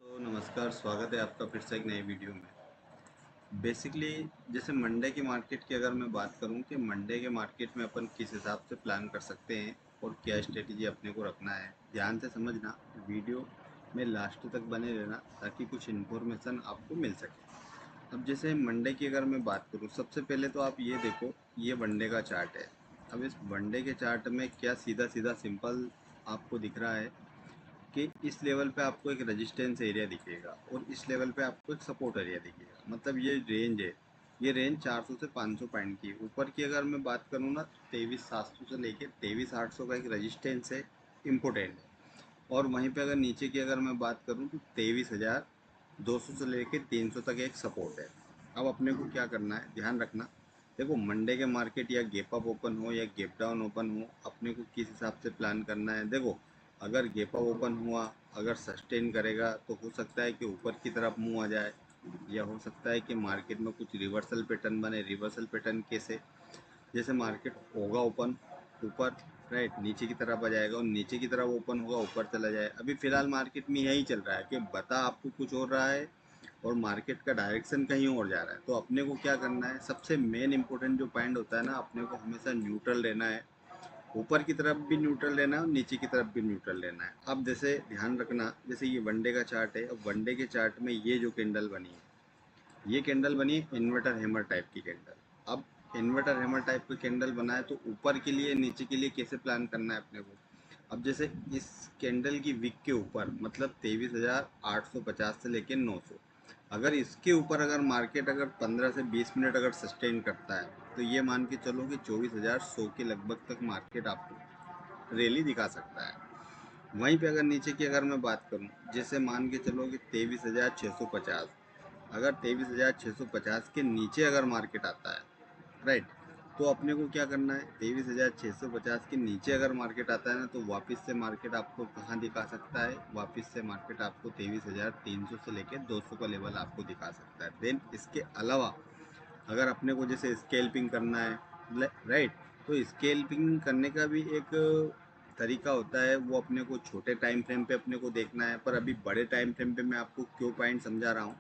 तो नमस्कार, स्वागत है आपका फिर से एक नई वीडियो में। बेसिकली जैसे मंडे की मार्केट की अगर मैं बात करूं कि मंडे के मार्केट में अपन किस हिसाब से प्लान कर सकते हैं और क्या स्ट्रेटेजी अपने को रखना है, ध्यान से समझना। वीडियो में लास्ट तक बने रहना ताकि कुछ इन्फॉर्मेशन आपको मिल सके। अब जैसे मंडे की अगर मैं बात करूं, सबसे पहले तो आप ये देखो, ये वनडे का चार्ट है। अब इस वनडे के चार्ट में क्या सीधा सीधा सिंपल आपको दिख रहा है कि इस लेवल पे आपको एक रेजिस्टेंस एरिया दिखेगा और इस लेवल पे आपको एक सपोर्ट एरिया दिखेगा। मतलब ये रेंज है, ये रेंज 400 से 500 पॉइंट की है। ऊपर की अगर मैं बात करूँ ना, 23,700 से लेके 23,800 का एक रेजिस्टेंस है, इम्पोर्टेंट है। और वहीं पे अगर नीचे की अगर मैं बात करूँ तो 23,200 से लेके 300 तक एक सपोर्ट है। अब अपने को क्या करना है, ध्यान रखना। देखो मंडे के मार्केट या गैप अप ओपन हो या गैप डाउन ओपन हो, अपने को किस हिसाब से प्लान करना है। देखो अगर गैप अप ओपन हुआ, अगर सस्टेन करेगा तो हो सकता है कि ऊपर की तरफ मुंह आ जाए, या हो सकता है कि मार्केट में कुछ रिवर्सल पैटर्न बने। रिवर्सल पैटर्न कैसे, जैसे मार्केट होगा ओपन ऊपर, राइट, नीचे की तरफ आ जाएगा और नीचे की तरफ ओपन होगा, ऊपर चला जाए। अभी फिलहाल मार्केट में यही चल रहा है कि बता आपको कुछ और रहा है और मार्केट का डायरेक्शन कहीं और जा रहा है। तो अपने को क्या करना है, सबसे मेन इंपॉर्टेंट जो पॉइंट होता है ना, अपने को हमेशा न्यूट्रल रहना है। ऊपर की तरफ भी न्यूट्रल लेना है और नीचे की तरफ भी न्यूट्रल लेना है। अब जैसे ध्यान रखना, जैसे ये वनडे का चार्ट है, अब वनडे के चार्ट में ये जो कैंडल बनी है, ये कैंडल बनी है इन्वर्टर हैमर टाइप की कैंडल। अब इन्वर्टर हैमर टाइप की कैंडल बना है तो ऊपर के लिए नीचे के लिए कैसे प्लान करना है अपने को। अब जैसे इस कैंडल की विक के ऊपर, मतलब 23,850 से लेकर 900, अगर इसके ऊपर अगर मार्केट अगर 15 से 20 मिनट अगर सस्टेन करता है तो ये मान के चलो कि 24,100 के लगभग तक मार्केट आपको रैली दिखा सकता है। वहीं पे अगर नीचे की अगर मैं बात करूं, जैसे मान के चलो कि 23,650, अगर 23,650 के नीचे अगर मार्केट आता है, राइट, तो अपने को क्या करना है, 23,650 के नीचे अगर मार्केट आता है ना, तो वापस से मार्केट आपको कहाँ दिखा सकता है, वापस से मार्केट आपको 23,300 से लेकर 200 का लेवल आपको दिखा सकता है। देन इसके अलावा अगर अपने को जैसे स्केल्पिंग करना है, राइट, तो स्केल्पिंग करने का भी एक तरीका होता है। वो अपने को छोटे टाइम फ्रेम पे अपने को देखना है, पर अभी बड़े टाइम फ्रेम पे मैं आपको क्यों पॉइंट समझा रहा हूँ,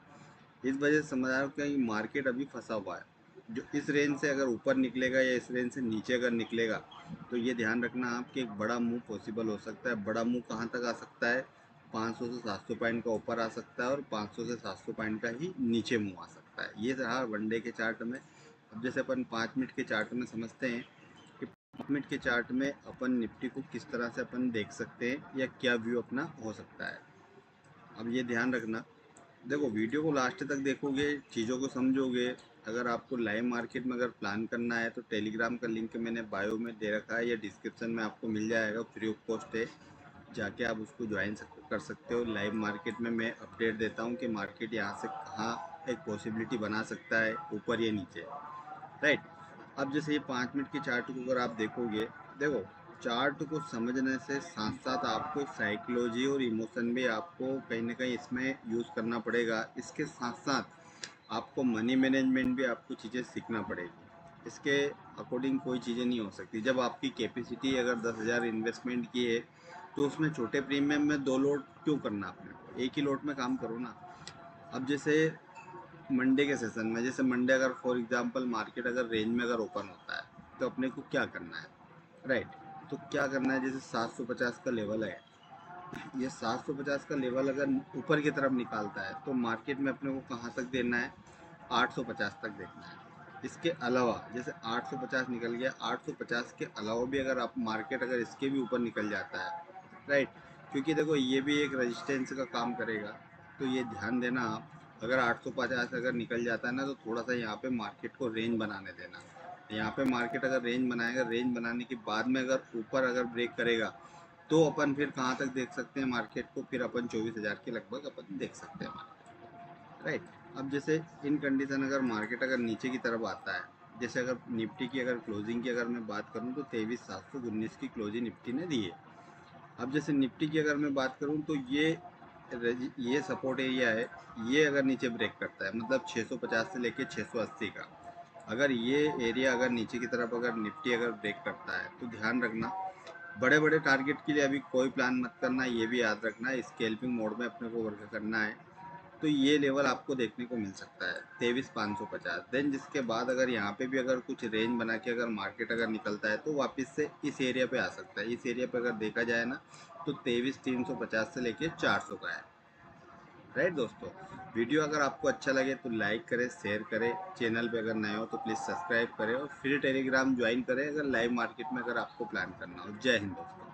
इस वजह से समझ रहा हूँ कि मार्केट अभी फंसा हुआ है। जो इस रेंज से अगर ऊपर निकलेगा या इस रेंज से नीचे अगर निकलेगा, तो ये ध्यान रखना आप कि एक बड़ा मूव पॉसिबल हो सकता है। बड़ा मूव कहाँ तक आ सकता है, 500 से 700 पॉइंट का ऊपर आ सकता है और 500 से 700 पॉइंट का ही नीचे मूव आ सकता है। ये रहा वनडे के चार्ट में। अब जैसे अपन 5 मिनट के चार्ट में समझते हैं कि 5 मिनट के चार्ट में अपन निफ्टी को किस तरह से अपन देख सकते हैं या क्या व्यू अपना हो सकता है। अब ये ध्यान रखना, देखो वीडियो को लास्ट तक देखोगे, चीज़ों को समझोगे। अगर आपको लाइव मार्केट में अगर प्लान करना है तो टेलीग्राम का लिंक मैंने बायो में दे रखा है या डिस्क्रिप्शन में आपको मिल जाएगा, फ्री ऑफ कॉस्ट है, जाके आप उसको ज्वाइन कर सकते हो। लाइव मार्केट में मैं अपडेट देता हूँ कि मार्केट यहाँ से कहाँ एक पॉसिबिलिटी बना सकता है, ऊपर या नीचे, राइट। अब जैसे ये 5 मिनट की चार्ट को अगर आप देखोगे, देखो चार्ट को समझने से साथ साथ आपको साइकोलॉजी और इमोशन भी आपको कहीं ना कहीं इसमें यूज़ करना पड़ेगा। इसके साथ साथ आपको मनी मैनेजमेंट भी आपको चीज़ें सीखना पड़ेगी। इसके अकॉर्डिंग कोई चीज़ें नहीं हो सकती। जब आपकी कैपेसिटी अगर 10,000 इन्वेस्टमेंट की है, तो उसमें छोटे प्रीमियम में 2 लोट क्यों करना, आपने को एक ही लोट में काम करो ना। अब जैसे मंडे के सेशन में, जैसे मंडे अगर फॉर एग्जांपल मार्केट अगर रेंज में अगर ओपन होता है तो अपने को क्या करना है, राइट। तो क्या करना है, जैसे 750 का लेवल है, ये 750 का लेवल अगर ऊपर की तरफ निकालता है तो मार्केट में अपने को कहाँ तक देना है, 850 तक देखना है। इसके अलावा जैसे 850 निकल गया, 850 के अलावा भी अगर आप मार्केट अगर इसके भी ऊपर निकल जाता है, राइट, क्योंकि देखो ये भी एक रेजिस्टेंस का काम करेगा। तो ये ध्यान देना आप, अगर 850 अगर निकल जाता है ना, तो थोड़ा सा यहाँ पे मार्केट को रेंज बनाने देना। यहाँ पे मार्केट अगर रेंज बनाएगा, रेंज बनाने के बाद में अगर ऊपर अगर ब्रेक करेगा, तो अपन फिर कहाँ तक देख सकते हैं मार्केट को, फिर अपन 24,000 के लगभग अपन देख सकते हैं मार्केट, राइट। अब जैसे इन कंडीशन अगर मार्केट अगर नीचे की तरफ आता है, जैसे अगर निफ्टी की अगर क्लोजिंग की अगर मैं बात करूं तो 23,719 की क्लोजिंग निफ्टी ने दी है। अब जैसे निफ्टी की अगर मैं बात करूं तो ये सपोर्ट एरिया है, ये अगर नीचे ब्रेक करता है, मतलब 650 से लेके 680 का, अगर ये एरिया अगर नीचे की तरफ अगर निफ्टी अगर ब्रेक करता है तो ध्यान रखना बड़े बड़े टारगेट के लिए अभी कोई प्लान मत करना, ये भी याद रखना, स्केल्पिंग मोड में अपने को वर्क करना है। तो ये लेवल आपको देखने को मिल सकता है 23,550। देन जिसके बाद अगर यहाँ पे भी अगर कुछ रेंज बना के अगर मार्केट अगर निकलता है तो वापस से इस एरिया पे आ सकता है। इस एरिया पे अगर देखा जाए ना तो 23,350 से लेके 400 का है। राइट दोस्तों, वीडियो अगर आपको अच्छा लगे तो लाइक करें, शेयर करें, चैनल पे अगर नए हो तो प्लीज़ सब्सक्राइब करें और फिर टेलीग्राम ज्वाइन करें अगर लाइव मार्केट में अगर आपको प्लान करना हो। जय हिंद दोस्तों।